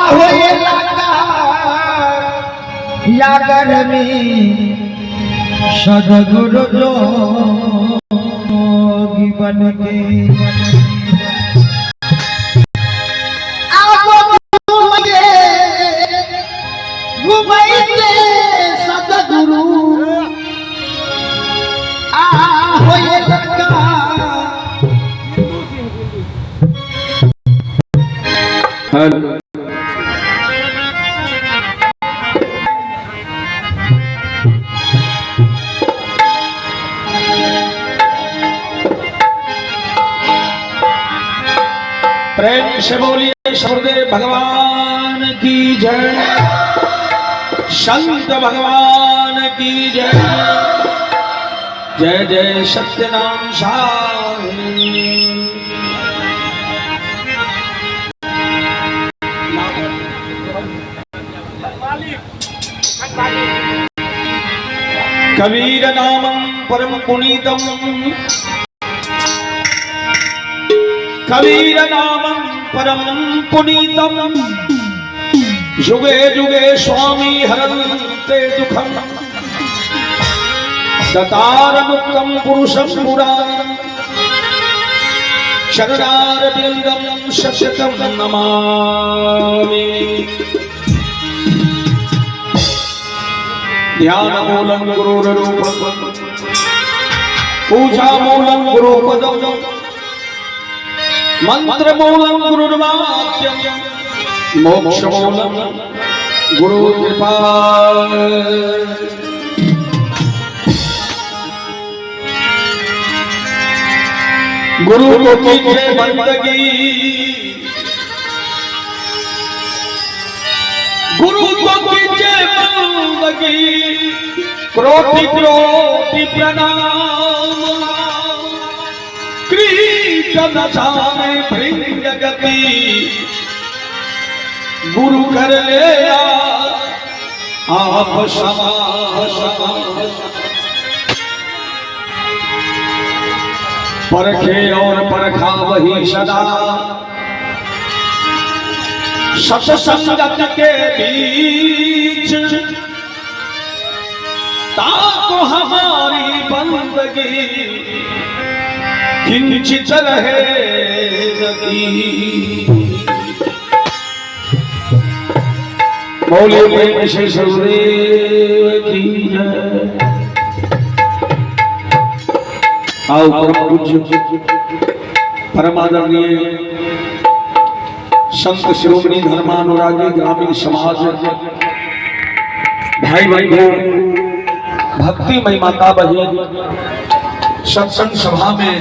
होए लगा यागर में सदगुरु जोगी बन के घुमाइए सदगुरु होए लगा प्रेम से बोलिए शंकर भगवान की जय, संत भगवान की जय, जय जय सत्यनाम साई। कबीर नामं परम पुनीतम, कबीर नामं परम पुनीतम, युगे युगे स्वामी हरन्ते दुखम, दतार मुक्तम पुरुषं पुराणं, शरणारविन्दं शततं नमामि। ध्यान मूलं गुरुरूपं, पूजा मूलं गुरुपदं, मंत्र मूलं गुरुर्वाक्यं, मोक्ष मूलं गुरु कृपा। गुरु को कीजिए बंदगी, गुरु को कीजिए बंदगी, कोटि कोटि प्रणाम। कृष्ण जाने भृंग गति, गुरु कर ले आप क्षमा। परखे और परखा वही सदा, सत्संगत के बीच ताको हमारी बंदगी किंचित रहे नदी। बोले विशेष गुरुदेव की जय। आओ परम पूज्य परमादरणीय संत शिरोमणि धर्मानुरागी ग्रामीण समाज भाई बंधु भक्तिमय माता बहन सत्संग सभा में